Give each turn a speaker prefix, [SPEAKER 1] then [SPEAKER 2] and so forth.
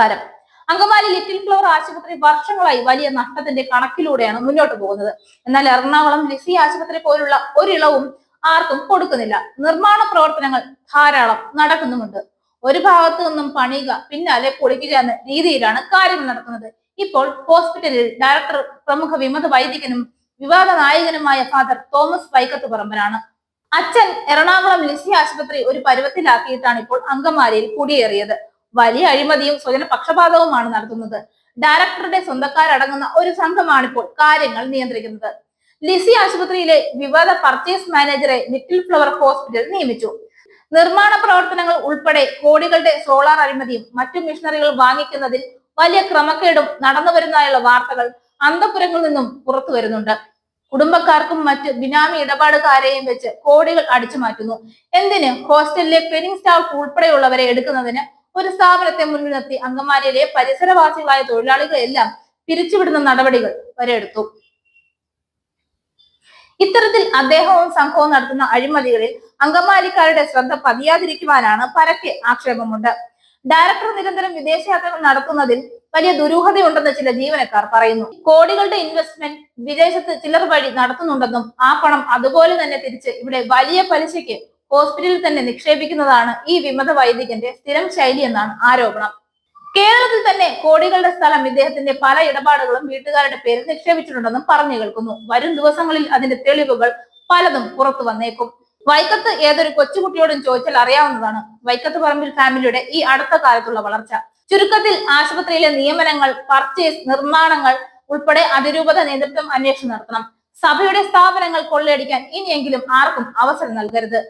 [SPEAKER 1] നമസ്കാരം. Angamaly little flower ആശുപത്രി വർഷങ്ങളായി വലിയ നഷ്ടത്തിന്റെ കണക്കിലൂടെയാണ് മുന്നോട്ട് പോകുന്നത്. എന്നാൽ എറണാകുളം ലിസി ആശുപത്രി പോലുള്ള ഒരിളവും ആർക്കും കൊടുക്കുന്നില്ല. നിർമ്മാണ പ്രവർത്തനങ്ങൾ ധാരാളം നടക്കുന്നുമുണ്ട്. ഒരു ഭാഗത്തു നിന്നും പണിയുക, പിന്നാലെ പൊളിക്കുക എന്ന രീതിയിലാണ് കാര്യങ്ങൾ നടക്കുന്നത്. ഇപ്പോൾ ഹോസ്പിറ്റലിൽ ഡയറക്ടർ പ്രമുഖ വിമത വൈദികനും വിവാദ നായകനുമായ ഫാദർ തോമസ് വൈക്കത്ത് പറമ്പനാണ്. അച്ഛൻ എറണാകുളം ലിസി ആശുപത്രി ഒരു പരുവത്തിലാക്കിയിട്ടാണ് ഇപ്പോൾ അങ്കമാലിയിൽ കുടിയേറിയത്. വലിയ അഴിമതിയും സ്വജന പക്ഷപാതവുമാണ് നടത്തുന്നത്. ഡയറക്ടറുടെ സ്വന്തക്കാരടങ്ങുന്ന ഒരു സംഘമാണിപ്പോൾ കാര്യങ്ങൾ നിയന്ത്രിക്കുന്നത്. ലിസി ആശുപത്രിയിലെ വിവാദ പർച്ചേസ് മാനേജറെ ലിറ്റിൽ ഫ്ലവർ ഹോസ്പിറ്റൽ നിയമിച്ചു. നിർമ്മാണ പ്രവർത്തനങ്ങൾ ഉൾപ്പെടെ കോടികളുടെ സോളാർ അഴിമതിയും മറ്റു മിഷനറികൾ വാങ്ങിക്കുന്നതിൽ വലിയ ക്രമക്കേടും നടന്നു വരുന്നതായുള്ള വാർത്തകൾ അന്തപുരങ്ങളിൽ നിന്നും പുറത്തു വരുന്നുണ്ട്. കുടുംബക്കാർക്കും മറ്റ് ബിനാമി ഇടപാടുകാരെയും വെച്ച് കോടികൾ അടിച്ചു മാറ്റുന്നു. എന്തിന് ഹോസ്റ്റലിലെ ക്ലീനിംഗ് സ്റ്റാഫ് ഉൾപ്പെടെയുള്ളവരെ എടുക്കുന്നതിന് ഒരു സ്ഥാപനത്തെ മുന്നിൽ നിർത്തി അങ്കമാലിയിലെ പരിസരവാസികളായ തൊഴിലാളികളെല്ലാം പിരിച്ചുവിടുന്ന നടപടികൾ വരെ എടുത്തു. ഇത്തരത്തിൽ അദ്ദേഹവും സംഘവും നടത്തുന്ന അഴിമതികളിൽ അങ്കമാലിക്കാരുടെ ശ്രദ്ധ പതിയാതിരിക്കുവാനാണ് പരക്കെ ആക്ഷേപമുണ്ട്. ഡയറക്ടർ നിരന്തരം വിദേശയാത്രകൾ നടത്തുന്നതിൽ വലിയ ദുരൂഹതയുണ്ടെന്ന് ചില ജീവനക്കാർ പറയുന്നു. കോടികളുടെ ഇൻവെസ്റ്റ്മെന്റ് വിദേശത്ത് ചിലർ വഴി നടത്തുന്നുണ്ടെന്നും ആ പണം അതുപോലെ തന്നെ തിരിച്ച് ഇവിടെ വലിയ പലിശയ്ക്ക് ഹോസ്പിറ്റലിൽ തന്നെ നിക്ഷേപിക്കുന്നതാണ് ഈ വിമത വൈദികന്റെ സ്ഥിരം ശൈലി എന്നാണ് ആരോപണം. കേരളത്തിൽ തന്നെ കോടികളുടെ സ്ഥലം ഇദ്ദേഹത്തിന്റെ പല ഇടപാടുകളും വീട്ടുകാരുടെ പേരിൽ നിക്ഷേപിച്ചിട്ടുണ്ടെന്നും പറഞ്ഞു കേൾക്കുന്നു. വരും ദിവസങ്ങളിൽ അതിന്റെ തെളിവുകൾ പലതും പുറത്തു വന്നേക്കും. വൈക്കത്ത് ഏതൊരു കൊച്ചുകുട്ടിയോടും ചോദിച്ചാൽ അറിയാവുന്നതാണ് വൈക്കത്ത് പറമ്പിൽ ഫാമിലിയുടെ ഈ അടുത്ത കാലത്തുള്ള വളർച്ച. ചുരുക്കത്തിൽ ആശുപത്രിയിലെ നിയമനങ്ങൾ, പർച്ചേസ്, നിർമ്മാണങ്ങൾ ഉൾപ്പെടെ അതിരൂപത നേതൃത്വം അന്വേഷണം നടത്തണം. സഭയുടെ സ്ഥാപനങ്ങൾ കൊള്ളയടിക്കാൻ ഇനിയെങ്കിലും ആർക്കും അവസരം നൽകരുത്.